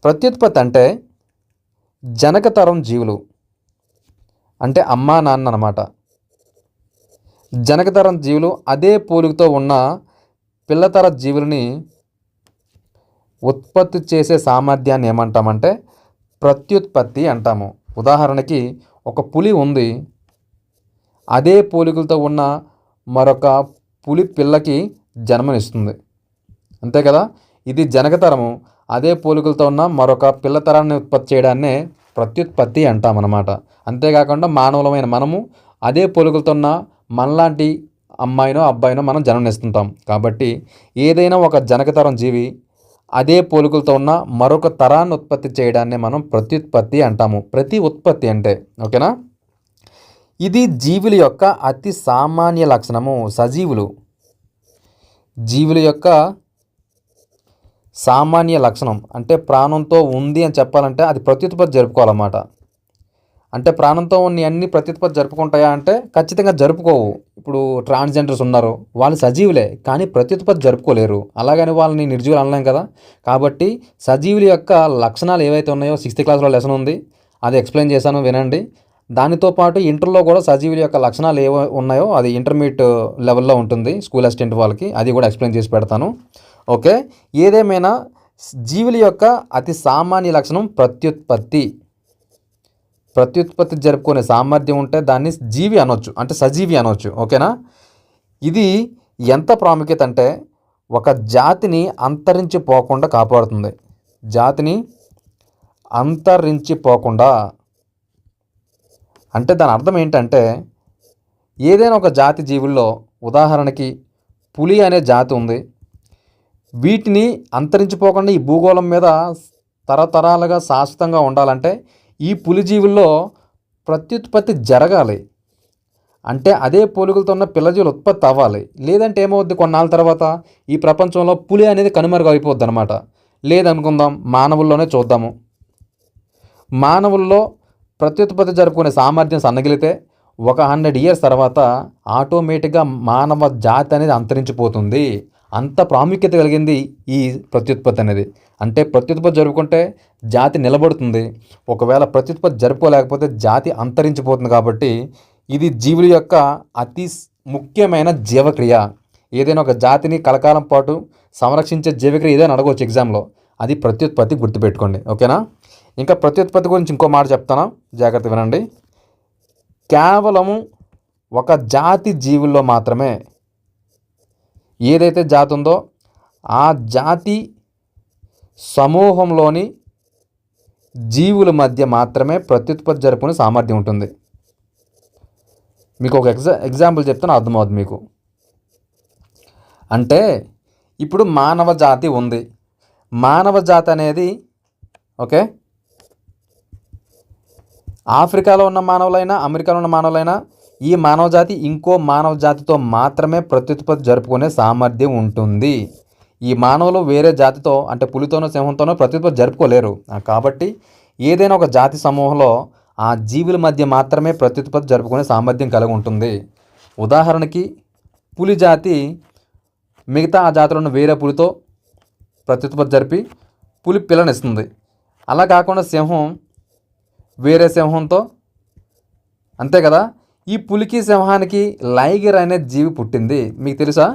ప్రత్యుత్పత్తి అంటే జనకతరం జీవులు అంటే అమ్మా నాన్న అన్నమాట. జనకతరం జీవులు అదే పోలికతో ఉన్న పిల్లతర జీవులని ఉత్పత్తి చేసే సామర్థ్యాన్ని ఏమంటామంటే ప్రత్యుత్పత్తి అంటాము. ఉదాహరణకి ఒక పులి ఉంది, అదే పోలికలతో ఉన్న మరొక పులి పిల్లకి జన్మనిస్తుంది, అంతే కదా. ఇది జనకతరము. అదే పోలికలతో ఉన్న మరొక పిల్లతరాన్ని ఉత్పత్తి చేయడాన్నే ప్రత్యుత్పత్తి అంటామన్నమాట. అంతేకాకుండా మానవులమైన మనము అదే పోలికలతో ఉన్న మనలాంటి అమ్మాయినో అబ్బాయినో మనం జన్మనిస్తుంటాం. కాబట్టి ఏదైనా ఒక జనకతరం జీవి అదే పోలికలతో ఉన్న మరొక తరాన్ని ఉత్పత్తి చేయడాన్నే మనం ప్రత్యుత్పత్తి అంటాము. ప్రతి ఉత్పత్తి అంటే ఓకేనా. ఇది జీవుల యొక్క అతి సామాన్య లక్షణము. జీవుల యొక్క సామాన్య లక్షణం అంటే ప్రాణంతో ఉంది అని చెప్పాలంటే అది ప్రత్యుత్పత్తి జరుపుకోవాలన్నమాట. అంటే ప్రాణంతో ఉన్న అన్ని ప్రత్యుత్పత్తి జరుపుకుంటాయా అంటే ఖచ్చితంగా జరుపుకోవు. ఇప్పుడు ట్రాన్స్జెండర్స్ ఉన్నారు, వాళ్ళు సజీవులే కానీ ప్రత్యుత్పత్తి జరుపుకోలేరు. అలాగని వాళ్ళని నిర్జీవులు అనలేం కదా. కాబట్టి సజీవుల యొక్క లక్షణాలు ఏవైతే ఉన్నాయో 6th క్లాస్లో లెసన్ ఉంది, అది ఎక్స్ప్లెయిన్ చేశాను, వినండి. దానితో పాటు ఇంటర్లో కూడా సజీవుల యొక్క లక్షణాలు ఏవో ఉన్నాయో అది ఇంటర్మీడియట్ లెవెల్లో ఉంటుంది స్కూల్ అసిస్టెంట్ వాళ్ళకి, అది కూడా ఎక్స్ప్లెయిన్ చేసి పెడతాను. ఓకే. ఏదేమైనా జీవుల యొక్క అతి సామాన్య లక్షణం ప్రత్యుత్పత్తి. ప్రత్యుత్పత్తి జరుపుకునే సామర్థ్యం ఉంటే దాన్ని జీవి అనొచ్చు, అంటే సజీవి అనొచ్చు. ఓకేనా. ఇది ఎంత ప్రాముఖ్యత అంటే ఒక జాతిని అంతరించిపోకుండా కాపాడుతుంది. జాతిని అంతరించిపోకుండా అంటే దాని అర్థం ఏంటంటే ఏదైనా ఒక జాతి జీవుల్లో ఉదాహరణకి పులి అనే జాతి ఉంది. వీటిని అంతరించిపోకుండా ఈ భూగోళం మీద తరతరాలుగా శాశ్వతంగా ఉండాలంటే ఈ పులి జీవుల్లో ప్రత్యుత్పత్తి జరగాలి. అంటే అదే పోలికలతో ఉన్న పిల్లజీవులు ఉత్పత్తి అవ్వాలి. లేదంటే ఏమవుద్ది, కొన్నాళ్ళ తర్వాత ఈ ప్రపంచంలో పులి అనేది కనుమరుగు అయిపోద్ది అనమాట. లేదనుకుందాం, మానవుల్లోనే చూద్దాము. మానవుల్లో ప్రత్యుత్పత్తి జరుపుకునే సామర్థ్యం సన్నగిలితే ఒక 100 years తర్వాత ఆటోమేటిక్గా మానవ జాతి అనేది అంతరించిపోతుంది. అంత ప్రాముఖ్యత కలిగింది ఈ ప్రత్యుత్పత్తి అనేది. అంటే ప్రత్యుత్పత్తి జరుపుకుంటే జాతి నిలబడుతుంది, ఒకవేళ ప్రత్యుత్పత్తి జరుపుకోలేకపోతే జాతి అంతరించిపోతుంది. కాబట్టి ఇది జీవుల యొక్క అతి ముఖ్యమైన జీవక్రియ. ఏదైనా ఒక జాతిని కలకాలం పాటు సంరక్షించే జీవక్రియ ఏదైనా అడగవచ్చు ఎగ్జామ్లో, అది ప్రత్యుత్పత్తి, గుర్తుపెట్టుకోండి. ఓకేనా. ఇంకా ప్రత్యుత్పత్తి గురించి ఇంకో మాట చెప్తాను, జాగ్రత్త వినండి. కేవలము ఒక జాతి జీవుల్లో మాత్రమే, ఏదైతే జాతి ఉందో ఆ జాతి సమూహంలోని జీవుల మధ్య మాత్రమే ప్రత్యుత్పత్తి జరుపుకునే సామర్థ్యం ఉంటుంది. మీకు ఒక ఎగ్జాంపుల్ చెప్తాను, అర్థమవుతుంది మీకు. అంటే ఇప్పుడు మానవ జాతి ఉంది. మానవ జాతి అనేది ఓకే, ఆఫ్రికాలో ఉన్న మానవులైనా అమెరికాలో ఉన్న మానవులైనా ఈ మానవ జాతి ఇంకో మానవ జాతితో మాత్రమే ప్రత్యుత్పత్తి జరుపుకునే సామర్థ్యం ఉంటుంది. ఈ మానవులు వేరే జాతితో అంటే పులితోనో సింహంతోనో ప్రత్యుత్పత్తి జరుపుకోలేరు. కాబట్టి ఏదైనా ఒక జాతి సమూహంలో ఆ జీవుల మధ్య మాత్రమే ప్రత్యుత్పత్తి జరుపుకునే సామర్థ్యం కలిగి ఉంటుంది. ఉదాహరణకి పులి జాతి మిగతా ఆ జాతిలో ఉన్న వేరే పులితో ప్రత్యుత్పత్తి జరిపి పులి పిల్లనిస్తుంది. అలా కాకుండా సింహం వేరే సింహంతో, అంతే కదా. ఈ పులికి సింహానికి లైగర్ అనే జీవి పుట్టింది, మీకు తెలుసా.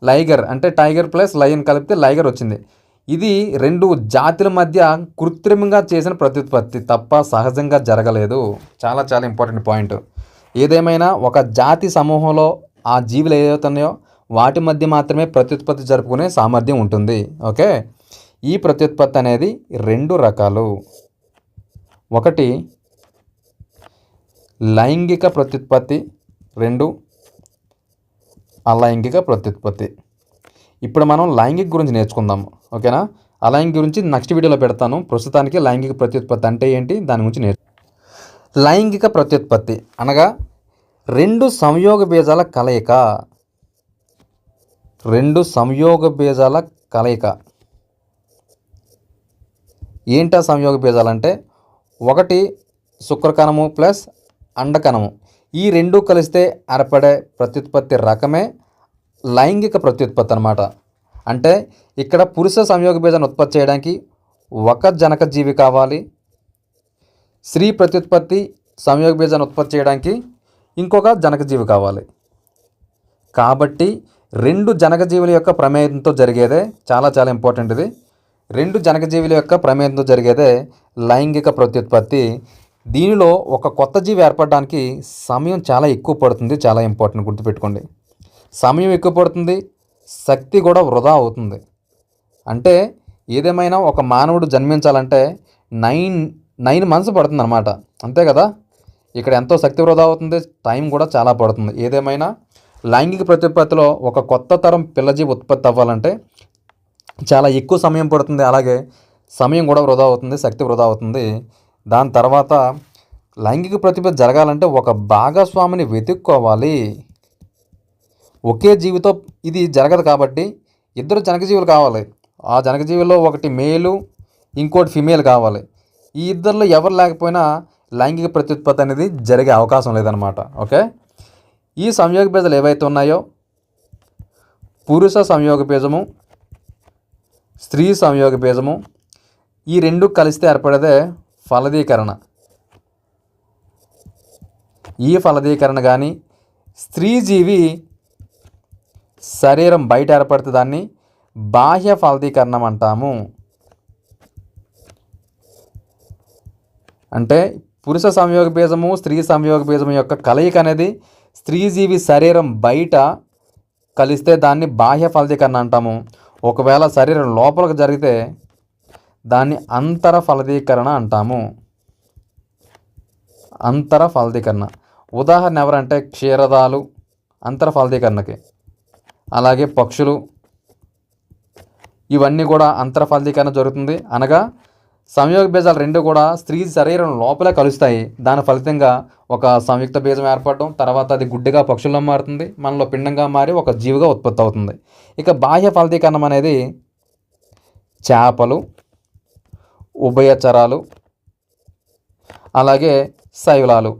లైగర్ అంటే టైగర్ ప్లస్ లయన్ కలిపితే లైగర్ వచ్చింది. ఇది 2 జాతుల మధ్య కృత్రిమంగా చేసిన ప్రత్యుత్పత్తి తప్ప సహజంగా జరగలేదు. చాలా చాలా ఇంపార్టెంట్ పాయింట్. ఏదేమైనా ఒక జాతి సమూహంలో ఆ జీవులు ఏవైతే ఉన్నాయో వాటి మధ్య మాత్రమే ప్రత్యుత్పత్తి జరుపుకునే సామర్థ్యం ఉంటుంది. ఓకే. ఈ ప్రత్యుత్పత్తి అనేది 2 రకాలు. ఒకటి లైంగిక ప్రత్యుత్పత్తి, 2 అలైంగిక ప్రత్యుత్పత్తి. ఇప్పుడు మనం లైంగిక గురించి నేర్చుకుందాము. ఓకేనా. అలైంగిక గురించి నెక్స్ట్ వీడియోలో పెడతాను. ప్రస్తుతానికి లైంగిక ప్రత్యుత్పత్తి అంటే ఏంటి దాని గురించి లైంగిక ప్రత్యుత్పత్తి అనగా 2 సంయోగ బీజాల కలయిక. 2 సంయోగ బీజాల కలయిక. ఏంటా సంయోగ బీజాలంటే ఒకటి శుక్రకణము ప్లస్ అండకణము, ఈ 2 కలిస్తే ఏర్పడే ప్రత్యుత్పత్తి రకమే లైంగిక ప్రత్యుత్పత్తి అన్నమాట. అంటే ఇక్కడ పురుష సంయోగ బీజాన్ని ఉత్పత్తి చేయడానికి ఒక జనకజీవి కావాలి. స్త్రీ ప్రత్యుత్పత్తి సంయోగ బీజాన్ని ఉత్పత్తి చేయడానికి ఇంకొక జనకజీవి కావాలి. కాబట్టి 2 జనకజీవుల యొక్క ప్రమేయంతో జరిగేదే చాలా చాలా ఇంపార్టెంట్ ఇది. 2 జనకజీవుల యొక్క ప్రమేయంతో జరిగేదే లైంగిక ప్రత్యుత్పత్తి. దీనిలో ఒక కొత్త జీవి ఏర్పడడానికి సమయం చాలా ఎక్కువ పడుతుంది. చాలా ఇంపార్టెంట్, గుర్తుపెట్టుకోండి. సమయం ఎక్కువ పడుతుంది, శక్తి కూడా వృధా అవుతుంది. అంటే ఏదేమైనా ఒక మానవుడు జన్మించాలంటే 9 మంత్స్ పడుతుంది అన్నమాట. అంతే కదా. ఇక్కడ ఎంతో శక్తి వృధా అవుతుంది, టైం కూడా చాలా పడుతుంది. ఏదేమైనా లైంగిక ప్రత్యుత్పత్తిలో ఒక కొత్త తరం పిల్లజీవి ఉత్పత్తి అవ్వాలంటే చాలా ఎక్కువ సమయం పడుతుంది. అలాగే సమయం కూడా వృధా అవుతుంది, శక్తి వృధా అవుతుంది. దాని తర్వాత లైంగిక ప్రత్యుత్పత్తి జరగాలంటే ఒక భాగస్వామిని వెతుక్కోవాలి. ఒకే జీవితో ఇది జరగదు కాబట్టి 2 జనకజీవులు కావాలి. ఆ జనకజీవుల్లో ఒకటి మేలు, ఇంకోటి ఫిమేల్ కావాలి. ఈ ఇద్దరిలో ఎవరు లేకపోయినా లైంగిక ప్రత్యుత్పత్తి అనేది జరిగే అవకాశం లేదనమాట. ఓకే, ఈ సంయోగ బీజాలు ఏవైతే ఉన్నాయో పురుష సంయోగ బీజము, స్త్రీ సంయోగ బీజము, ఈ 2 కలిస్తే ఏర్పడేదే ఫలదీకరణ. ఈ ఫలదీకరణ కానీ స్త్రీజీవి శరీరం బయట ఏర్పడితే దాన్ని బాహ్య ఫలదీకరణం అంటాము. అంటే పురుష సంయోగ బీజము, స్త్రీ సంయోగ బీజము యొక్క కలయిక అనేది స్త్రీజీవి శరీరం బయట కలిస్తే దాన్ని బాహ్య ఫలదీకరణ అంటాము. ఒకవేళ శరీరం లోపలికి జరిగితే దాన్ని అంతర ఫలదీకరణ అంటాము. అంతర ఫలదీకరణ ఉదాహరణ ఎవరంటే క్షీరదాలు అంతర ఫలదీకరణకి, అలాగే పక్షులు, ఇవన్నీ కూడా అంతర ఫలదీకరణ జరుగుతుంది. అనగా సంయోగ బీజాలు 2 కూడా స్త్రీ శరీరం లోపలే కలుస్తాయి. దాని ఫలితంగా ఒక సంయుక్త బీజం ఏర్పడడం, తర్వాత అది గుడ్డిగా పక్షుల్లో మారుతుంది, మనలో పిండంగా మారి ఒక జీవిగా ఉత్పత్తి అవుతుంది. ఇక బాహ్య ఫలదీకరణం అనేది చేపలు, ఉభయచరాలు, అలాగే శైవలాలు,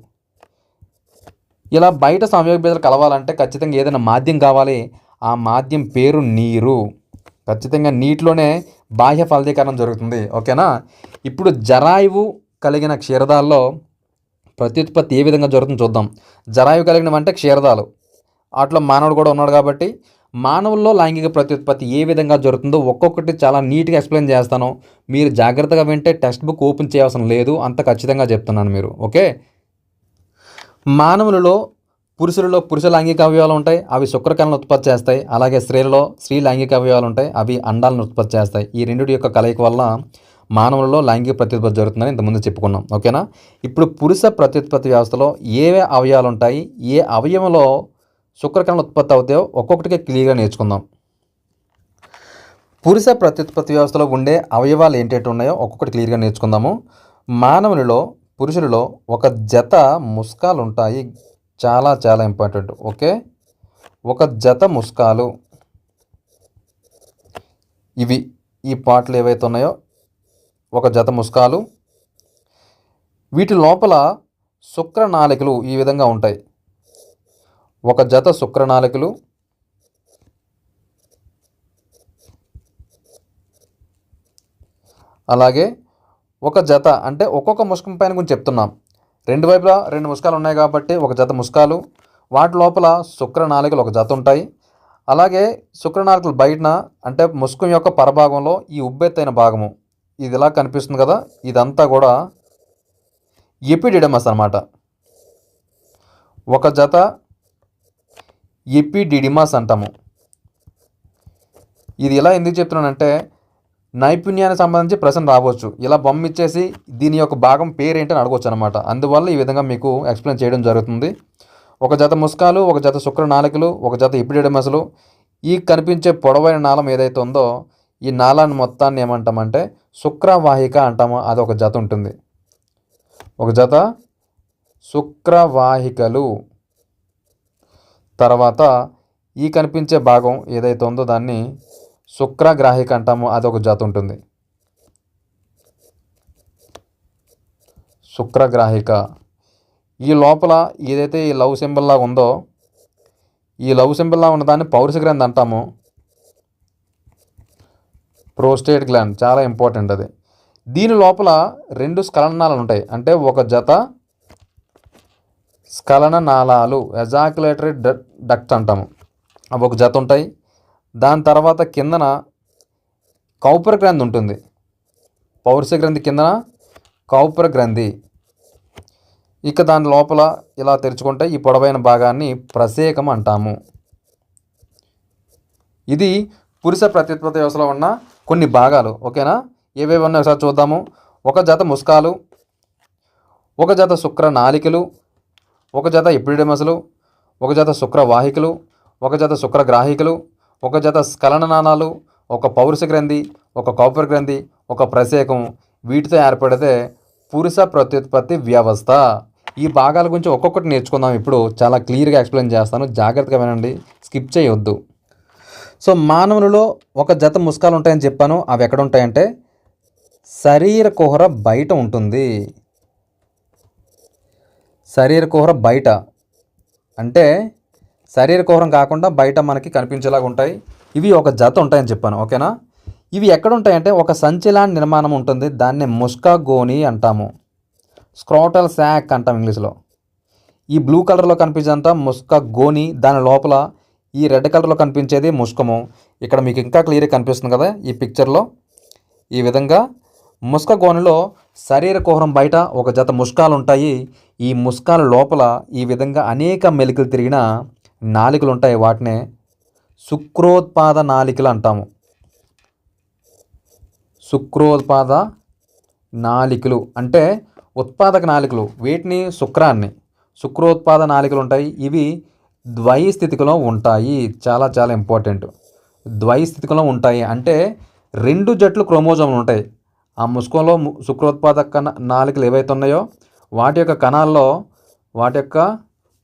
ఇలా బయట సంయోగ బీజాలు కలవాలంటే ఖచ్చితంగా ఏదైనా మాధ్యం కావాలి. ఆ మాధ్యం పేరు నీరు. ఖచ్చితంగా నీటిలోనే బాహ్య ఫలదీకరణం జరుగుతుంది. ఓకేనా. ఇప్పుడు జరాయువు కలిగిన క్షీరదాల్లో ప్రత్యుత్పత్తి ఏ విధంగా జరుగుతుందో చూద్దాం. జరాయువు కలిగినవంటే క్షీరదాలు, వాటిలో మానవుడు కూడా ఉన్నాడు కాబట్టి మానవుల్లో లైంగిక ప్రత్యుత్పత్తి ఏ విధంగా జరుగుతుందో ఒక్కొక్కటి చాలా నీట్గా ఎక్స్ప్లెయిన్ చేస్తాను. మీరు జాగ్రత్తగా వింటే టెక్స్ట్ బుక్ ఓపెన్ చేయవసరం లేదు, అంత ఖచ్చితంగా చెప్తున్నాను మీరు. ఓకే. మానవులలో పురుషులలో పురుష లైంగిక అవయవాలు ఉంటాయి, అవి శుక్రకణాలను ఉత్పత్తి చేస్తాయి. అలాగే స్త్రీలలో స్త్రీ లైంగిక అవయవాలు ఉంటాయి, అవి అండాలను ఉత్పత్తి చేస్తాయి. ఈ రెండింటి యొక్క కలయిక వల్ల మానవులలో లైంగిక ప్రత్యుత్పత్తి జరుగుతుందని ఇంతకుముందు చెప్పుకున్నాం. ఓకేనా. ఇప్పుడు పురుష ప్రత్యుత్పత్తి వ్యవస్థలో ఏ అవయవాలు ఉంటాయి, ఏ అవయవంలో శుక్రకణాలు ఉత్పత్తి అవుతాయో ఒక్కొక్కటిగా క్లియర్గా నేర్చుకుందాం. పురుష ప్రత్యుత్పత్తి వ్యవస్థలో ఉండే అవయవాలు ఏంటంటే ఉన్నాయో ఒక్కొక్కటి క్లియర్గా నేర్చుకుందాము. మానవునిలో పురుషులలో ఒక జత ముస్కాలు ఉంటాయి. చాలా చాలా ఇంపార్టెంట్. ఓకే, ఒక జత ముస్కాలు, ఇవి ఈ పార్ట్లు ఏవైతే ఉన్నాయో ఒక జత ముస్కాలు. వీటి లోపల శుక్రనాళికలు ఈ విధంగా ఉంటాయి. ఒక జత శుక్రనాళికలు, అలాగే ఒక జత అంటే ఒక్కొక్క ముస్కం పైన గురించి చెప్తున్నాం. 2 వైపులా 2 ముస్కాలు ఉన్నాయి కాబట్టి ఒక జత ముస్కాలు, వాటి లోపల శుక్రనాళికలు ఒక జత ఉంటాయి. అలాగే శుక్రనాళికలు బయటన అంటే ముస్కం యొక్క పరభాగంలో ఈ ఉబ్బెత్తైన భాగము ఇది ఇలా కనిపిస్తుంది కదా, ఇదంతా కూడా ఎపిడిడమస్ అన్నమాట. ఒక జత ఎపిడిడిమస్ అంటాము. ఇది ఇలా ఎందుకు చెప్తున్నానంటే నైపుణ్యానికి సంబంధించి ప్రశ్న రావచ్చు. ఇలా బొమ్మ ఇచ్చేసి దీని యొక్క భాగం పేరేంటని అడగవచ్చు అనమాట. అందువల్ల ఈ విధంగా మీకు ఎక్స్ప్లెయిన్ చేయడం జరుగుతుంది. ఒక జత ముస్కాలు, ఒక జత శుక్రనాళికలు, ఒక జత ఎపిడిడమస్లు. ఈ కనిపించే పొడవైన నాళం ఏదైతే ఉందో ఈ నాళాన్ని మొత్తాన్ని ఏమంటామంటే శుక్రవాహిక అంటాము. అది ఒక జత ఉంటుంది. ఒక జత శుక్రవాహికలు. తర్వాత ఈ కనిపించే భాగం ఏదైతే ఉందో దాన్ని శుక్రగ్రాహిక అంటాము. అది ఒక జత ఉంటుంది. శుక్రగ్రాహిక. ఈ లోపల ఏదైతే ఈ లవ్ సింబల్ లాగా ఉందో ఈ లవ్ సింబల్ లాగా ఉన్న దాన్ని పౌరుష గ్రంథి అంటాము. ప్రోస్టేట్ గ్లాండ్ చాలా ఇంపార్టెంట్ అది. దీని లోపల 2 స్ఖలన నాళాలు ఉంటాయి. అంటే ఒక జత స్ఖలన నాళాలు ఎజాక్యులేటరీ డక్ట్స్ అంటాము. అవి ఒక జత ఉంటాయి. దాని తర్వాత కిందన కౌపర గ్రంథి ఉంటుంది. పౌరుష గ్రంథి కిందన కౌపర గ్రంథి. ఇక దాని లోపల ఇలా తెరుచుకుంటే ఈ పొడవైన భాగాన్ని ప్రసేకం అంటాము. ఇది పురుష ప్రత్యుత్పత్తి వ్యవస్థలో ఉన్న కొన్ని భాగాలు. ఓకేనా? ఏవేవి ఉన్నాయో ఒకసారి చూద్దాము. ఒక జత ముస్కాలు, ఒక జత శుక్ర నాళికలు, ఒక జత ఎపిడిడమస్లు, ఒక జత శుక్రవాహికలు, ఒక జత శుక్రగ్రాహికలు, ఒక జత స్ఖలన నాళాలు, ఒక పౌరుష గ్రంథి, ఒక కౌపర గ్రంథి, ఒక ప్రసేకం. వీటితో ఏర్పడితే పురుష ప్రత్యుత్పత్తి వ్యవస్థ. ఈ భాగాల గురించి ఒక్కొక్కటి నేర్చుకుందాం. ఇప్పుడు చాలా క్లియర్గా ఎక్స్ప్లెయిన్ చేస్తాను, జాగ్రత్తగా వినండి, స్కిప్ చేయొద్దు. సో మానవులలో ఒక జత ముస్కాలు ఉంటాయని చెప్పాను. అవి ఎక్కడ ఉంటాయంటే శరీర కుహర బయట ఉంటుంది. శరీర కుహర బయట అంటే శరీర కుహరం కాకుండా బయట మనకి కనిపించేలాగా ఉంటాయి. ఇవి ఒక జత ఉంటాయని చెప్పాను. ఓకేనా? ఇవి ఎక్కడ ఉంటాయంటే ఒక సంచిలాంటి నిర్మాణం ఉంటుంది. దాన్ని ముస్కా గోని అంటాము. స్క్రోటల్ శాక్ అంటాం ఇంగ్లీష్లో. ఈ బ్లూ కలర్లో కనిపించేంత ముస్కా గోని, దాని లోపల ఈ రెడ్ కలర్లో కనిపించేది ముష్కము. ఇక్కడ మీకు ఇంకా క్లియర్గా కనిపిస్తుంది కదా ఈ పిక్చర్లో. ఈ విధంగా ముస్క గోనిలో శరీర కుహరం బయట ఒక జత ముష్కాలు ఉంటాయి. ఈ ముష్కాల లోపల ఈ విధంగా అనేక మెలికలు తిరిగిన నాళికలు ఉంటాయి. వాటినే శుక్రోత్పాద నాళికలు అంటాము. శుక్రోత్పాద నాళికలు అంటే ఉత్పాదక నాళికలు. వీటిని శుక్రోత్పాద నాళికలు ఉంటాయి. ఇవి ద్వైస్థితికలో ఉంటాయి. చాలా చాలా ఇంపార్టెంట్. ద్వైస్థితికలో ఉంటాయి అంటే 2 జట్లు క్రోమోజోములు ఉంటాయి. ఆ ముస్కంలో శుక్రోత్పాదక నాళికలు ఏవైతే ఉన్నాయో వాటి యొక్క కణాల్లో, వాటి యొక్క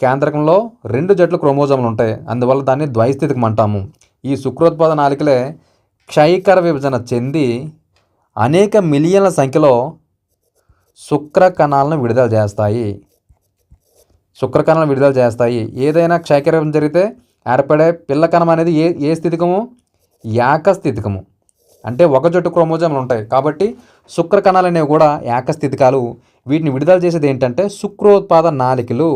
కేంద్రకంలో 2 జట్లు క్రోమోజోములు ఉంటాయి. అందువల్ల దాన్ని ద్వైస్థితికం అంటాము. ఈ శుక్రోత్పాద నాళికలే క్షయకర విభజన చెంది అనేక మిలియన్ల సంఖ్యలో శుక్ర కణాలను విడుదల చేస్తాయి. ఏదైనా క్షయకర విభజన జరిగితే ఏర్పడే పిల్ల కణం అనేది ఏ స్థితికము? ఏకస్థితికము. అంటే ఒక జట్టు క్రోమోజోములు ఉంటాయి కాబట్టి శుక్ర కణాలు అనేవి కూడా ఏకస్థితికాలు. వీటిని విడుదల చేసేది ఏంటంటే శుక్రోత్పాద నాళికలు.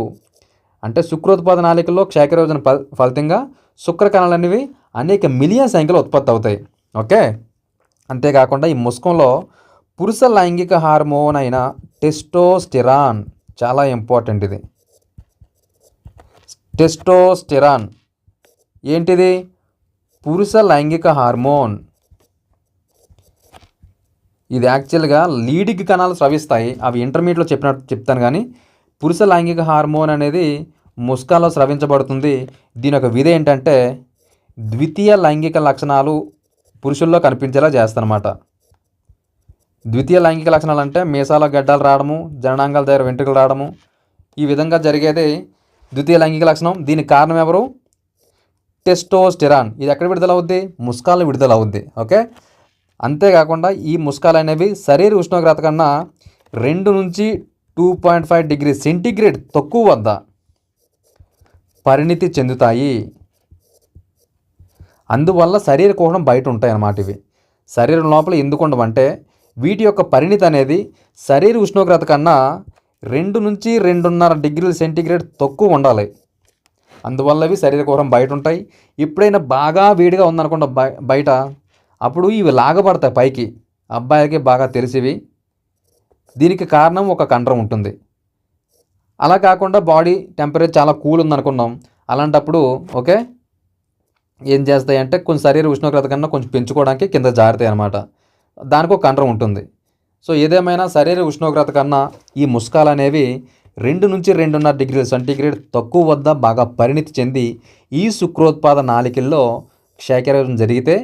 అంటే శుక్రోత్పాద నాళికల్లో క్షయకర విభజన ఫలితంగా శుక్ర కణాలు అనేవి అనేక మిలియన్ సంఖ్యలో ఉత్పత్తి అవుతాయి. ఓకే? అంతేకాకుండా ఈ ముస్కంలో పురుష లైంగిక హార్మోన్ అయిన టెస్టోస్టెరాన్ చాలా ఇంపార్టెంట్. ఇది టెస్టోస్టెరాన్ ఏంటిది? పురుష లైంగిక హార్మోన్. ఇది యాక్చువల్గా లీడింగ్ కణాలు స్రవిస్తాయి. అవి ఇంటర్మీడియట్లో చెప్తాను కానీ పురుష లైంగిక హార్మోన్ అనేది ముస్కాలో స్రవించబడుతుంది. దీని యొక్క విధి ఏంటంటే ద్వితీయ లైంగిక లక్షణాలు పురుషుల్లో కనిపించేలా చేస్తానమాట. ద్వితీయ లైంగిక లక్షణాలు అంటే మీసాల గడ్డాలు రావడము, జననాంగాల దగ్గర వెంట్రుకలు రావడము, ఈ విధంగా జరిగేది ద్వితీయ లైంగిక లక్షణం. దీనికి కారణం ఎవరు? టెస్టోస్టెరాన్. ఇది ఎక్కడ విడుదల అవుద్ది? ముస్కాల్లో విడుదల అవుద్ది. ఓకే? అంతేకాకుండా ఈ ముస్కాలు అనేవి శరీర ఉష్ణోగ్రత కన్నా 2 నుంచి 2.5 డిగ్రీ సెంటీగ్రేడ్ తక్కువ వద్ద పరిణితి చెందుతాయి. అందువల్ల శరీర కుహరం బయట ఉంటాయి అన్నమాట. ఇవి శరీరం లోపల ఎందుకు ఉండవంటే వీటి యొక్క పరిణితి అనేది శరీర ఉష్ణోగ్రత కన్నా 2 నుంచి 2.5 డిగ్రీల సెంటీగ్రేడ్ తక్కువ ఉండాలి. అందువల్ల ఇవి శరీర కుహరం బయట ఉంటాయి. ఎప్పుడైనా బాగా వేడిగా ఉందనుకోండి బయట, అప్పుడు ఇవి లాగబడతాయి పైకి. అబ్బాయిలకి బాగా తెలిసివి. దీనికి కారణం ఒక కండరం ఉంటుంది. అలా కాకుండా బాడీ టెంపరేచర్ చాలా కూల్ ఉందనుకున్నాం, అలాంటప్పుడు ఓకే ఏం చేస్తాయంటే కొంచెం శరీర ఉష్ణోగ్రత కన్నా కొంచెం పెంచుకోవడానికి కింద జారుతాయి అన్నమాట. దానికి ఒక కండరం ఉంటుంది. సో ఏదేమైనా శరీర ఉష్ణోగ్రత కన్నా ఈ ముస్కాలు అనేవి 2 నుంచి 2.5 డిగ్రీల సెంటీగ్రేడ్ తక్కువ వద్ద బాగా పరిణితి చెంది ఈ శుక్రోత్పాద నాళికల్లో క్షయకర విభజన జరిగితే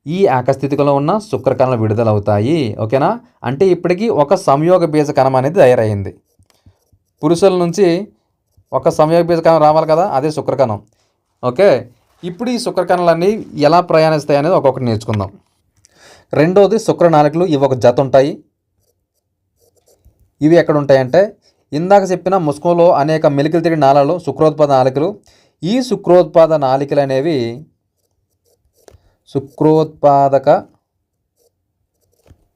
ఈ ఏకస్థితిలో ఉన్న శుక్ర కణాలు విడుదలవుతాయి. ఓకేనా? అంటే ఇప్పటికీ ఒక సంయోగ బీజ కణం అనేది తయారైంది. పురుషుల నుంచి ఒక సంయోగ బీజ కణం రావాలి కదా, అదే శుక్రకణం. ఓకే? ఇప్పుడు ఈ శుక్రకణాలన్నీ ఎలా ప్రయాణిస్తాయి అనేది ఒక్కొక్కటి నేర్చుకుందాం. రెండోది శుక్ర నాళికలు. ఇవి ఒక జత ఉంటాయి. ఇవి ఎక్కడ ఉంటాయంటే ఇందాక చెప్పిన ముస్కంలో అనేక మెలికలు తిరిగి నాళాలు శుక్రోత్పాద నాళికలు. ఈ శుక్రోత్పాద నాళికలు అనేవి శుక్రోత్పాదక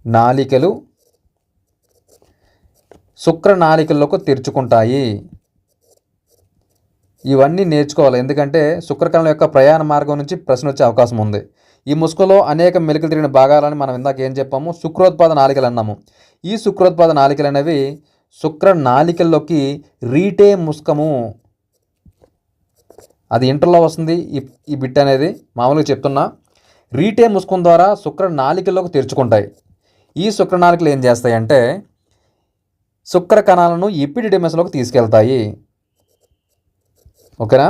నాళికలు శుక్రనాళికల్లోకి తెరుచుకుంటాయి. ఇవన్నీ నేర్చుకోవాలి, ఎందుకంటే శుక్రకణాల యొక్క ప్రయాణ మార్గం నుంచి ప్రశ్న వచ్చే అవకాశం ఉంది. ఈ ముసుగులో అనేక మెలికలు తిరిగిన భాగాలని మనం ఇందాక ఏం చెప్పాము, శుక్రోత్పాద నాళికలు అన్నాము. ఈ శుక్రోత్పాద నాళికలు అనేవి శుక్ర నాళికల్లోకి రీటే ముస్కము, అది ఇంటర్లో వస్తుంది ఈ బిట్ అనేది, మామూలుగా చెప్తున్నా. రీటే ముస్కం ద్వారా శుక్ర నాళికల్లోకి తెరుచుకుంటాయి. ఈ శుక్ర నాళికలు ఏం చేస్తాయంటే శుక్ర కణాలను ఎపిడిడిమస్లోకి తీసుకెళ్తాయి. ఓకేనా?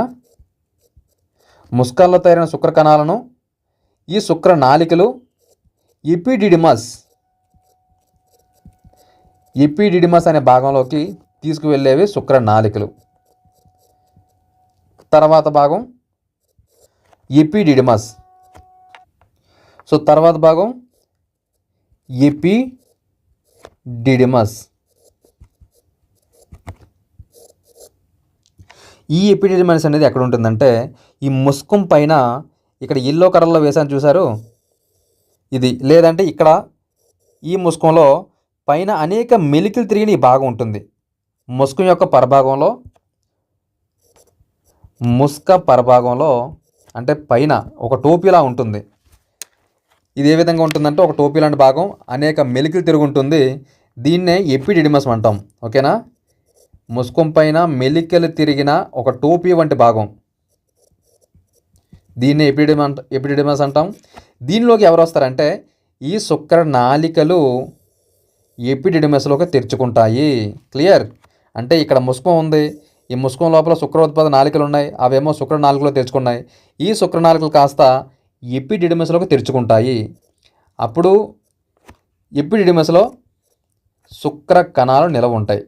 ముస్కాల్లో తయారైన శుక్ర కణాలను ఈ శుక్ర నాళికలు ఎపిడిడిమస్ అనే భాగంలోకి తీసుకువెళ్ళేవి శుక్ర నాళికలు. తర్వాత భాగం ఎపిడిడిమస్. సో తర్వాత భాగం ఎపిడిడిమస్. ఈ ఎపిడిడిమస్ అనేది ఎక్కడ ఉంటుందంటే ఈ ముస్కం పైన, ఇక్కడ ఎల్లో కలర్లో వేసాను చూసారు, ఇది, లేదంటే ఇక్కడ ఈ ముస్కంలో పైన అనేక మెలికలు తిరిగిన ఈ భాగం ఉంటుంది. ముస్కం యొక్క పరభాగంలో, అంటే పైన ఒక టోపీలా ఉంటుంది. ఇది ఏ విధంగా ఉంటుందంటే ఒక టోపీ లాంటి భాగం అనేక మెలికలు తిరిగి ఉంటుంది. దీన్నే ఎపిడిడిమస్ అంటాం. ఓకేనా? ముస్కం పైన మెలికలు తిరిగిన ఒక టోపీ వంటి భాగం, దీన్ని ఎపిడిడిమస్ అంటాం. దీనిలోకి ఎవరు వస్తారంటే ఈ శుక్ర నాళికలు ఎపిడిడిమస్లోకి తెరుచుకుంటాయి. క్లియర్? అంటే ఇక్కడ ముస్కం ఉంది, ఈ ముస్కం లోపల శుక్రోత్పాద నాళికలు ఉన్నాయి, అవేమో శుక్ర నాళికలో తెరుచుకున్నాయి. ఈ శుక్ర నాళికలు కాస్త ఎపిడిడిమస్లోకి తెరుచుకుంటాయి. అప్పుడు ఎపిడిడిమస్లో శుక్ర కణాలు నిలవ ఉంటాయి.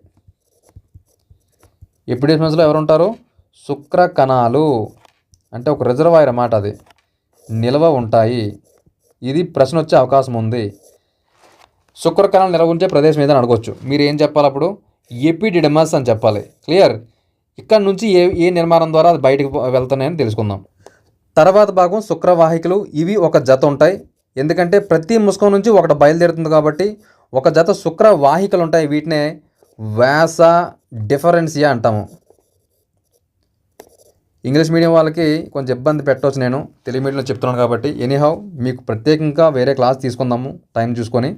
ఎపిడిడిమస్లో ఎవరు ఉంటారు? శుక్ర కణాలు, అంటే ఒక రిజర్వాయర్ అన్నమాట, అది నిల్వ ఉంటాయి. ఇది ప్రశ్న వచ్చే అవకాశం ఉంది. శుక్ర కణాలు నిల్వ ఉంచే ప్రదేశం ఏదైనా అడగవచ్చు. మీరు ఏం చెప్పాలి అప్పుడు? ఎపిడిడిమస్ అని చెప్పాలి. క్లియర్? ఇక్కడ నుంచి ఏ నిర్మాణం ద్వారా అది బయటకు వెళ్తున్నాయని తెలుసుకుందాం. తర్వాత భాగం శుక్రవాహికలు. ఇవి ఒక జత ఉంటాయి, ఎందుకంటే ప్రతి ముస్కం నుంచి ఒకటి బయలుదేరుతుంది కాబట్టి ఒక జత శుక్రవాహికలు ఉంటాయి. వీటినే వ్యాస డిఫరెన్సియా అంటాము. ఇంగ్లీష్ మీడియం వాళ్ళకి కొంచెం ఇబ్బంది పెట్టవచ్చు, నేను తెలుగు మీడియంలో చెప్తున్నాను కాబట్టి. ఎనీహౌ మీకు ప్రత్యేకంగా వేరే క్లాస్ తీసుకుందాము టైం చూసుకొని.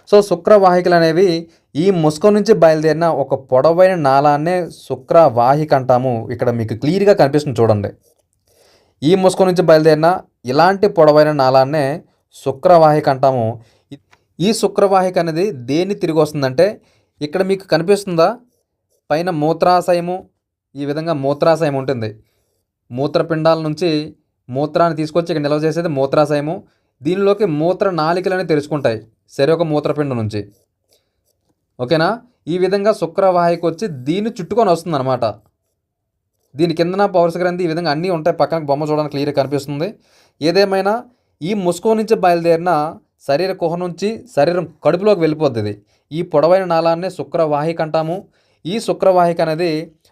సో శుక్రవాహికలు అనేవి ఈ ముస్కం నుంచి బయలుదేరిన ఒక పొడవైన నాళాన్నే శుక్రవాహిక అంటాము. ఇక్కడ మీకు క్లియర్గా కనిపిస్తుంది చూడండి. ఈ ముస్కం నుంచి బయలుదేరిన ఇలాంటి పొడవైన నాళాన్నే శుక్రవాహిక అంటాము. ఈ శుక్రవాహిక అనేది దేన్ని తిరిగి వస్తుందంటే ఇక్కడ మీకు కనిపిస్తుందా, పైన మూత్రాశయము, ఈ విధంగా మూత్రాశయం ఉంటుంది. మూత్రపిండాల నుంచి మూత్రాన్ని తీసుకొచ్చి ఇక్కడ నిల్వ చేసేది మూత్రాశయము. దీనిలోకి మూత్ర నాళికలని తెరుచుకుంటాయి శరీర మూత్రపిండం నుంచి. ఓకేనా? ఈ విధంగా శుక్రవాహిక వచ్చి దీన్ని చుట్టుకొని వస్తుంది అనమాట. దీని కిందన పౌరుష గ్రంథి, ఈ విధంగా అన్నీ ఉంటాయి. పక్కన బొమ్మ చూడడానికి క్లియర్గా కనిపిస్తుంది. ఏదేమైనా ఈ ముస్కం నుంచి బయలుదేరిన శరీర కుహ నుంచి శరీరం కడుపులోకి వెళ్ళిపోతుంది. ఈ పొడవైన నాళాన్నే శుక్రవాహిక అంటాము. ఈ శుక్రవాహిక అనేది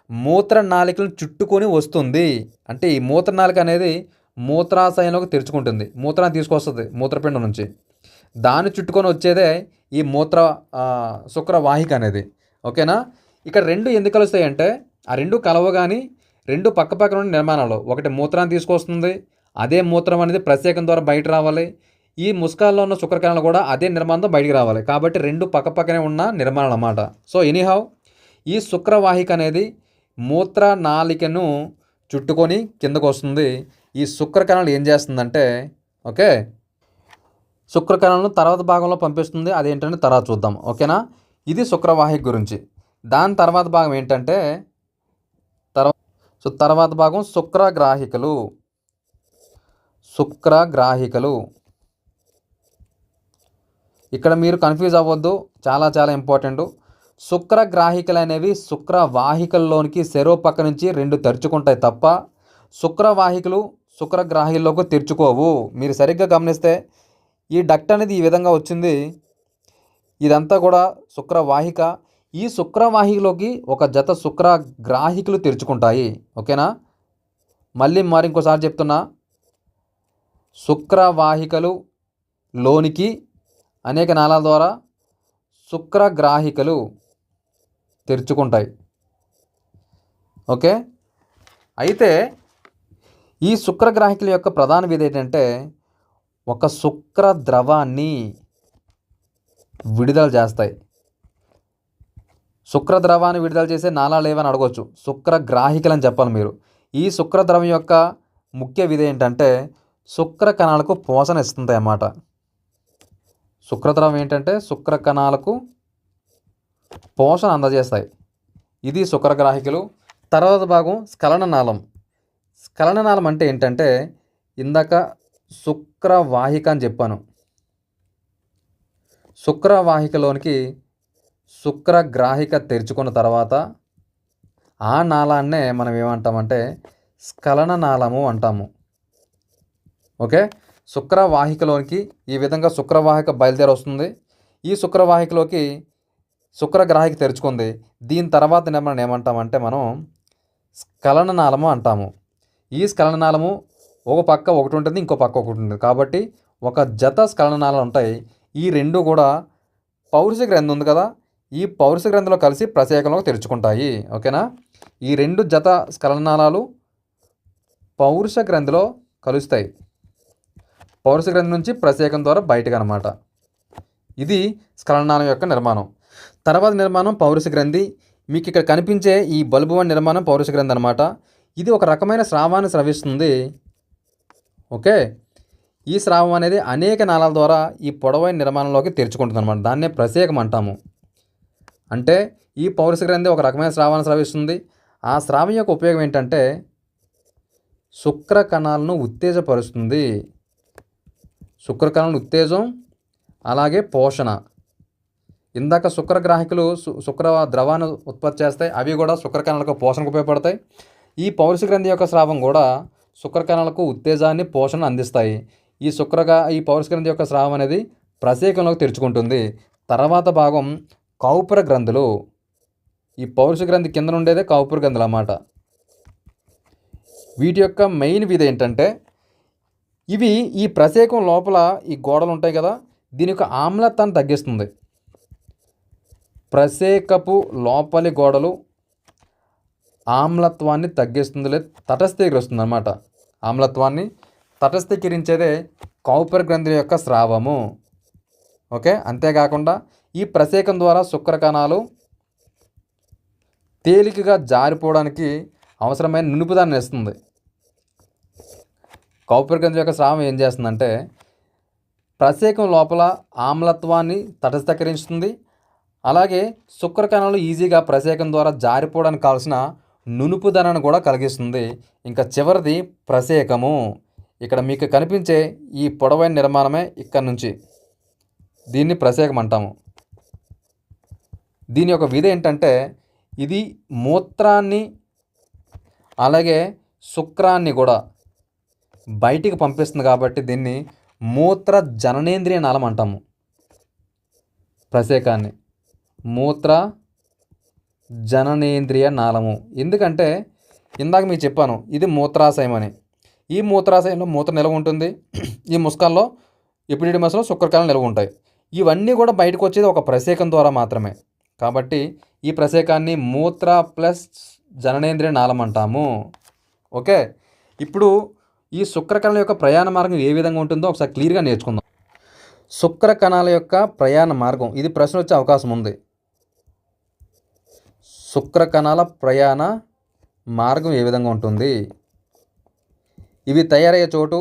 మూత్ర నాళికలను చుట్టుకొని వస్తుంది. అంటే ఈ మూత్ర నాళిక అనేది మూత్రాశయంలోకి తెరుచుకుంటుంది, మూత్రాన్ని తీసుకొస్తుంది మూత్రపిండం నుంచి. దాన్ని చుట్టుకొని వచ్చేదే ఈ శుక్రవాహిక అనేది. ఓకేనా? ఇక్కడ రెండు ఎందుకు కలుస్తాయి అంటే ఆ రెండు కలవగాని రెండు పక్కపక్కన ఉన్న నిర్మాణాలు, ఒకటి మూత్రాన్ని తీసుకొస్తుంది, అదే మూత్రం అనేది ప్రత్యేకం ద్వారా బయట రావాలి. ఈ ముస్కాల్లో ఉన్న శుక్రకణాలు కూడా అదే నిర్మాణంతో బయటికి రావాలి. కాబట్టి రెండు పక్కపక్కనే ఉన్న నిర్మాణాలు అన్నమాట. సో ఎనీహౌ ఈ శుక్రవాహిక అనేది మూత్ర నాళికను చుట్టుకొని కిందకు వస్తుంది. ఈ శుక్రకణాలు ఏం చేస్తుందంటే ఓకే శుక్రకణాలను తర్వాత భాగంలో పంపిస్తుంది. అదేంటంటే తర్వాత చూద్దాం. ఓకేనా? ఇది శుక్రవాహిక గురించి. దాని తర్వాత భాగం ఏంటంటే తర్వాత భాగం శుక్రగ్రాహికలు. ఇక్కడ మీరు కన్ఫ్యూజ్ అవ్వద్దు, చాలా చాలా ఇంపార్టెంట్. శుక్రగ్రాహికలు అనేవి శుక్రవాహికల్లోనికి సెరో పక్క నుంచి రెండు తెరుచుకుంటాయి తప్ప శుక్రవాహికలు శుక్రగ్రాహికల్లోకి తెరుచుకోవు. మీరు సరిగ్గా గమనిస్తే ఈ డక్ట్ అనేది ఈ విధంగా వచ్చింది, ఇదంతా కూడా శుక్రవాహిక. ఈ శుక్రవాహికలోకి ఒక జత శుక్రగ్రాహికలు తెరుచుకుంటాయి. ఓకేనా? మళ్ళీ ఇంకోసారి చెప్తున్నా, శుక్రవాహికలు లోనికి అనేక నాళాల ద్వారా శుక్రగ్రాహికలు తెరుచుకుంటాయి. ఓకే, అయితే ఈ శుక్రగ్రాహికల యొక్క ప్రధాన విధి ఏంటంటే ఒక శుక్ర ద్రవాన్ని విడుదల చేస్తాయి. శుక్రద్రవాన్ని విడుదల చేసే నాళాలు ఏవని అడగవచ్చు. శుక్రగ్రాహికలు అని చెప్పాలి మీరు. ఈ శుక్రద్రవం యొక్క ముఖ్య విధి ఏంటంటే శుక్ర కణాలకు పోషణ ఇస్తుంది అన్నమాట. శుక్రద్రవం ఏంటంటే శుక్ర కణాలకు పోషణ అందజేస్తాయి. ఇది శుక్రగ్రాహికలు. తర్వాత భాగం స్ఖలననాళం. స్ఖలననాళం అంటే ఏంటంటే ఇందాక శుక్రవాహిక అని చెప్పాను. శుక్రవాహికలోనికి శుక్రగ్రాహిక తెరుచుకున్న తర్వాత ఆ నాళాన్నే మనం ఏమంటామంటే స్ఖలననాళము అంటాము. ఓకే, శుక్రవాహికలోనికి ఈ విధంగా శుక్రవాహిక బయలుదేరి వస్తుంది. ఈ శుక్రవాహికలోకి శుక్రగ్రాహిక తెరుచుకుంది. దీని తర్వాత మనం ఏమంటామంటే మనం స్ఖలననాళము అంటాము. ఈ స్ఖలననాళము ఒక పక్క ఒకటి ఉంటుంది, ఇంకో పక్క ఒకటి ఉంటుంది. కాబట్టి ఒక జత స్ఖలననాళాలు ఉంటాయి. ఈ రెండు కూడా పౌరుష గ్రంథి ఉంది కదా, ఈ పౌరుష గ్రంథిలో కలిసి ప్రసేకంలోకి తెరుచుకుంటాయి. ఓకేనా, ఈ రెండు జత స్ఖలననాళాలు పౌరుష గ్రంథిలో కలుస్తాయి. పౌరుష గ్రంథి నుంచి ప్రసేకం ద్వారా బయటకు అనమాట. ఇది స్ఖలననాళం యొక్క నిర్మాణం. తర్వాత నిర్మాణం పౌరుష గ్రంథి. మీకు ఇక్కడ కనిపించే ఈ బల్బు వంటి నిర్మాణం పౌరుష గ్రంథి అనమాట. ఇది ఒక రకమైన స్రావాన్ని స్రవిస్తుంది. ఓకే, ఈ స్రావం అనేది అనేక నాళాల ద్వారా ఈ పొడవైన నిర్మాణంలోకి తెరుచుకుంటుంది అనమాట. దాన్నే ప్రసేకం అంటాము. అంటే ఈ పౌరుష గ్రంథి ఒక రకమైన స్రావాన్ని స్రవిస్తుంది. ఆ స్రావం యొక్క ఉపయోగం ఏంటంటే శుక్ర కణాలను ఉత్తేజపరుస్తుంది. శుక్ర కణాలను ఉత్తేజం, అలాగే పోషణ. ఇందాక శుక్రగ్రాహికలు శుక్ర ద్రవాన్ని ఉత్పత్తి చేస్తాయి, అవి కూడా శుక్ర కణాలకు పోషణకు ఉపయోగపడతాయి. ఈ పౌరుష గ్రంథి యొక్క స్రావం కూడా శుక్ర కణాలకు ఉత్తేజాన్ని, పోషణ అందిస్తాయి. ఈ పౌరుష గ్రంథి యొక్క స్రావం అనేది ప్రసేకంలోకి తెరుచుకుంటుంది. తర్వాత భాగం కౌపుర గ్రంథులు. ఈ పౌరుష గ్రంథి కింద ఉండేదే కౌపుర గ్రంథులు అన్నమాట. వీటి యొక్క మెయిన్ విధి ఏంటంటే ఇవి ఈ ప్రసేకం లోపల ఈ గోడలు ఉంటాయి కదా, దీని యొక్క ఆమ్లత్వాన్ని తగ్గిస్తుంది. ప్రసేకపు లోపలి గోడలు ఆమ్లత్వాన్ని తగ్గిస్తుంది, లేదా తటస్థీకరిస్తుంది అన్నమాట. ఆమ్లత్వాన్ని తటస్థీకరించేదే కౌపుర గ్రంథి యొక్క స్రావము. ఓకే, అంతేకాకుండా ఈ ప్రసేకం ద్వారా శుక్ర కణాలు తేలికగా జారిపోవడానికి అవసరమైన నునుపుదాన్ని ఇస్తుంది. కౌపుర గ్రంథి యొక్క స్రావం ఏం చేస్తుందంటే ప్రసేకం లోపల ఆమ్లత్వాన్ని తటస్థీకరిస్తుంది, అలాగే శుక్ర కణాలు ఈజీగా ప్రసేకం ద్వారా జారిపోవడానికి కావాల్సిన నునుపుదనను కూడా కలిగిస్తుంది. ఇంకా చివరిది ప్రసేకము. ఇక్కడ మీకు కనిపించే ఈ పొడవైన నిర్మాణమే ఇక్కడ నుంచి, దీన్ని ప్రసేకం అంటాము. దీని యొక్క విధి ఏంటంటే ఇది మూత్రాన్ని అలాగే శుక్రాన్ని కూడా బయటికి పంపిస్తుంది. కాబట్టి దీన్ని మూత్ర జననేంద్రియ నాళం అంటాము. ప్రసేకాన్ని మూత్ర జననేంద్రియ నాళము. ఎందుకంటే ఇందాక మీకు చెప్పాను ఇది మూత్రాశయం అని. ఈ మూత్రాశయంలో మూత్ర నిల్వ ఉంటుంది. ఈ ముస్కాల్లో ఎపిడిడిమస్లో శుక్రకణాలు నిల్వ ఉంటాయి. ఇవన్నీ కూడా బయటకు వచ్చేది ఒక ప్రసేకం ద్వారా మాత్రమే. కాబట్టి ఈ ప్రసేకాన్ని మూత్ర ప్లస్ జననేంద్రియ నాళం అంటాము. ఓకే, ఇప్పుడు ఈ శుక్రకణాల యొక్క ప్రయాణ మార్గం ఏ విధంగా ఉంటుందో ఒకసారి క్లియర్గా నేర్చుకుందాం. శుక్రకణాల యొక్క ప్రయాణ మార్గం, ఇది ప్రశ్న వచ్చే అవకాశం ఉంది. శుక్రకణాల ప్రయాణ మార్గం ఏ విధంగా ఉంటుంది? ఇవి తయారయ్యే చోటు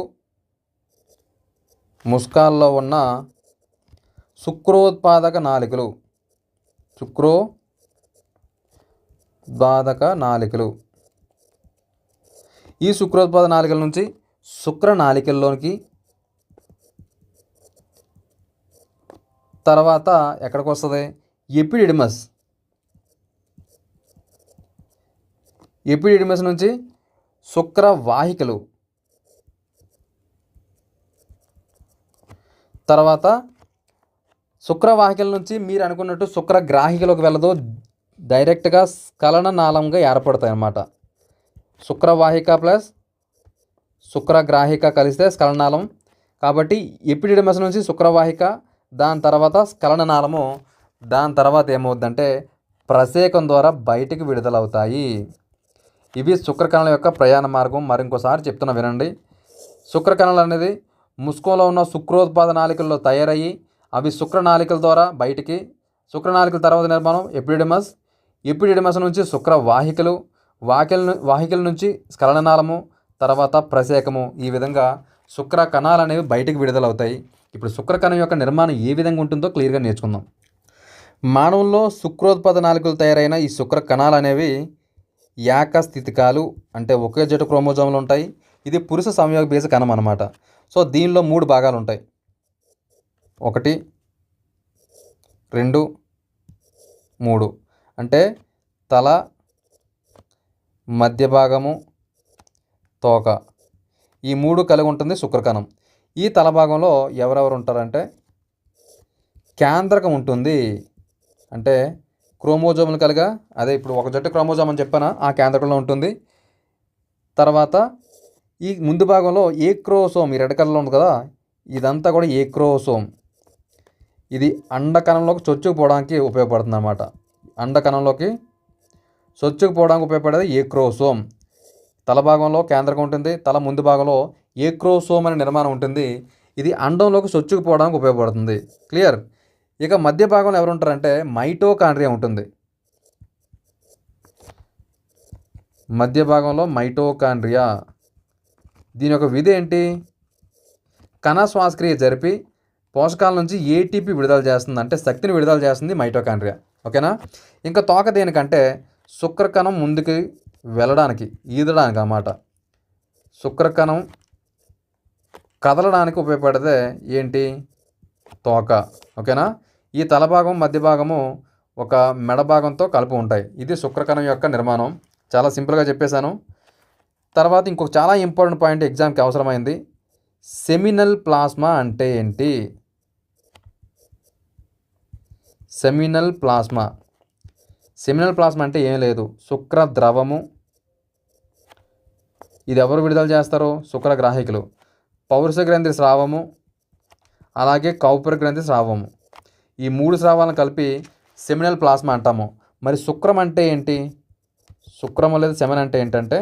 ముస్కాల్లో ఉన్న శుక్రోత్పాదక నాళికలు. శుక్రోత్పాదక నాళికలు. ఈ శుక్రోత్పాదక నాళికల నుంచి శుక్ర నాళికల్లోనికి, తర్వాత ఎక్కడికి వస్తుంది? ఎపిడిడిమస్. ఎపిడిడిమస్ నుంచి శుక్రవాహికలు, తర్వాత శుక్రవాహికల నుంచి మీరు అనుకున్నట్టు శుక్రగ్రాహికలోకి వెళ్ళదు, డైరెక్ట్గా స్ఖలననాళంగా ఏర్పడతాయి అన్నమాట. శుక్రవాహిక ప్లస్ శుక్రగ్రాహిక కలిస్తే స్ఖలననాళం. కాబట్టి ఎపిడిడిమస్ నుంచి శుక్రవాహిక, దాని తర్వాత స్ఖలననాళము, దాని తర్వాత ఏమవుద్దంటే ప్రసేకం ద్వారా బయటికి విడుదలవుతాయి. ఇవి శుక్రకణాల యొక్క ప్రయాణ మార్గం. మరింకోసారి చెప్తున్నా వినండి. శుక్రకణాలు అనేది ముస్కంలో ఉన్న శుక్రోత్పాద నాళికల్లో తయారయ్యి అవి శుక్రనాళికల ద్వారా బయటికి, శుక్రనాళికల తర్వాత నిర్మాణం ఎపిడిడిమస్, ఎపిడిడిమస్ నుంచి శుక్రవాహికలు, వాహికల నుంచి స్ఖలననాళము, తర్వాత ప్రసేకము. ఈ విధంగా శుక్ర కణాలు అనేవి బయటికి విడుదలవుతాయి. ఇప్పుడు శుక్రకణం యొక్క నిర్మాణం ఏ విధంగా ఉంటుందో క్లియర్గా నేర్చుకుందాం. మానవుల్లో శుక్రోత్పాద నాళికలు తయారైన ఈ శుక్ర కణాలు అనేవి ఏకస్థితికాలు, అంటే ఒకే జట్టు క్రోమోజోములు ఉంటాయి. ఇది పురుష సంయోగ బీజ కణం అన్నమాట. సో దీనిలో 3 భాగాలు ఉంటాయి. 1, 2, 3. అంటే తల, మధ్య భాగము, తోక, ఈ 3 కలిగి ఉంటుంది శుక్రకణం. ఈ తల భాగంలో ఎవరెవరు ఉంటారంటే కేంద్రకం ఉంటుంది. అంటే క్రోమోజోములు కలిగా, అదే ఇప్పుడు ఒక జట్టు క్రోమోజోమ్ అని చెప్పానా, ఆ కేంద్రకంలో ఉంటుంది. తర్వాత ఈ ముందు భాగంలో ఏక్రోసోమ్, ఈ రెడ్ కలర్లో ఉంది కదా, ఇదంతా కూడా ఏక్రోసోమ్. ఇది అండకణంలోకి చొచ్చుకుపోవడానికి ఉపయోగపడుతుంది అన్నమాట. అండకణంలోకి చొచ్చుకుపోవడానికి ఉపయోగపడేది ఏక్రోసోమ్. తల భాగంలో కేంద్రకం ఉంటుంది, తల ముందు భాగంలో ఏక్రోసోమ్ అనే నిర్మాణం ఉంటుంది. ఇది అండంలోకి చొచ్చుకుపోవడానికి ఉపయోగపడుతుంది. క్లియర్? ఇక మధ్య భాగంలో ఎవరు ఉంటారంటే మైటోకాండ్రియా ఉంటుంది. మధ్య భాగంలో మైటోకాండ్రియా. దీని యొక్క విధి ఏంటి? కణ శ్వాసక్రియ జరిపి పోషకాల నుంచి ఏటీపీ విడుదల చేస్తుంది, అంటే శక్తిని విడుదల చేస్తుంది మైటోకాండ్రియా. ఓకేనా? ఇంకా తోక దేనికంటే శుక్రకణం ముందుకు వెళ్ళడానికి, ఈదడానికి అన్నమాట. శుక్రకణం కదలడానికి ఉపయోగపడేదే ఏంటి? తోక. ఓకేనా? ఈ తల భాగం, మధ్య భాగము ఒక మెడ భాగంతో కలిపి ఉంటాయి. ఇది శుక్రకణం యొక్క నిర్మాణం. చాలా సింపుల్గా చెప్పేశాను. తర్వాత ఇంకొక చాలా ఇంపార్టెంట్ పాయింట్ ఎగ్జామ్కి అవసరమైంది. సెమినల్ ప్లాస్మా అంటే ఏంటి? Seminal plasma. సెమినల్ ప్లాస్మా అంటే ఏం లేదు, శుక్ర ద్రవము. ఇది ఎవరు విడుదల చేస్తారు? శుక్రగ్రాహికులు. పౌరుష గ్రంథి స్రావము, అలాగే కౌపుర గ్రంథి స్రావము. ఈ 3 స్రావాలను కలిపి సెమినల్ ప్లాస్మా అంటాము. మరి శుక్రం అంటే ఏంటి? శుక్రం లేదా సెమెన్ అంటే ఏంటంటే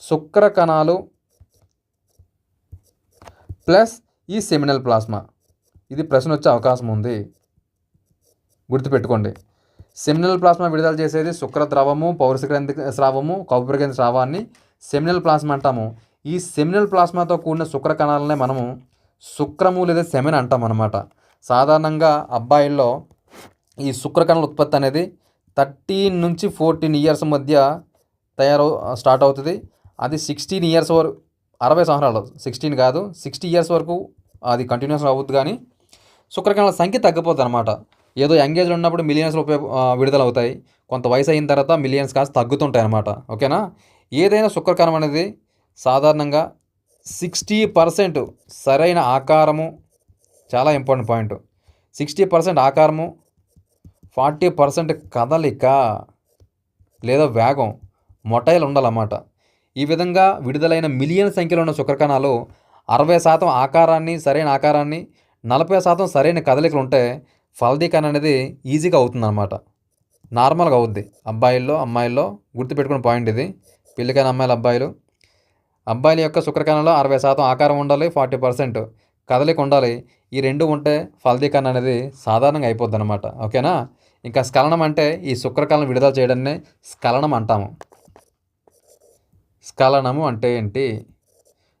శుక్ర కణాలు ప్లస్ ఈ సెమినల్ ప్లాస్మా. ఇది ప్రశ్న వచ్చే అవకాశం ఉంది, గుర్తుపెట్టుకోండి. సెమినల్ ప్లాస్మా విడుదల చేసేది శుక్ర ద్రవము, పౌరుష గ్రంథి స్రావము, కౌపుర గ్రంథి స్రావాన్ని సెమినల్ ప్లాస్మా అంటాము. ఈ సెమినల్ ప్లాస్మాతో కూడిన శుక్ర కణాలనే మనము శుక్రము లేదా సెమెన్ అంటాం అన్నమాట. సాధారణంగా అబ్బాయిల్లో ఈ శుక్రకణాల ఉత్పత్తి అనేది 13 నుంచి 14 ఇయర్స్ మధ్య స్టార్ట్ అవుతుంది. అది 16 ఇయర్స్ వరకు, 60 సంవత్సరాలు, 16 కాదు 60 ఇయర్స్ వరకు అది కంటిన్యూస్ అవుతుంది. కానీ శుక్రకణాల సంఖ్య తగ్గిపోతుంది అనమాట. ఏదో యంగేజ్లో ఉన్నప్పుడు మిలియన్స్లో విడుదల అవుతాయి, కొంత వయసు అయిన తర్వాత మిలియన్స్ కాస్త తగ్గుతుంటాయి అన్నమాట. ఓకేనా? ఏదైనా శుక్రకణం అనేది సాధారణంగా 60% సరైన ఆకారము, చాలా ఇంపార్టెంట్ పాయింట్, 60% ఆకారము, 40% కదలిక లేదా వేగం, మొటైల్ ఉండాలన్నమాట. ఈ విధంగా విడుదలైన మిలియన్ సంఖ్యలో ఉన్న శుక్రకణాలు 60% ఆకారాన్ని, సరైన ఆకారాన్ని, 40% సరైన కదలికలు ఉంటే ఫలదీకరణ అనేది ఈజీగా అవుతుందన్నమాట. నార్మల్గా అవుద్ది అబ్బాయిల్లో, అమ్మాయిల్లో. గుర్తుపెట్టుకునే పాయింట్ ఇది. పెళ్ళికైన అమ్మాయిలు, అబ్బాయిల యొక్క శుక్రకణంలో 60% ఆకారం ఉండాలి, 40% కదలిక ఉండాలి. ఈ 2 ఉంటే ఫలదీకరణ అనేది సాధారణంగా అయిపోద్ది అనమాట. ఓకేనా? ఇంకా స్ఖలనం అంటే ఈ శుక్రకణం విడుదల చేయడాన్ని స్ఖలనం అంటాము. స్ఖలనము అంటే ఏంటి?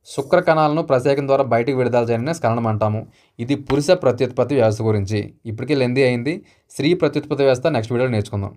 శుక్రకణాలను ప్రసేకం ద్వారా బయటికి విడుదల చేయడాన్ని స్ఖలనం అంటాము. ఇది పురుష ప్రత్యుత్పత్తి వ్యవస్థ గురించి. ఇప్పటికే లెంది అయింది. స్త్రీ ప్రత్యుత్పత్తి వ్యవస్థ నెక్స్ట్ వీడియోలో నేర్చుకుందాం.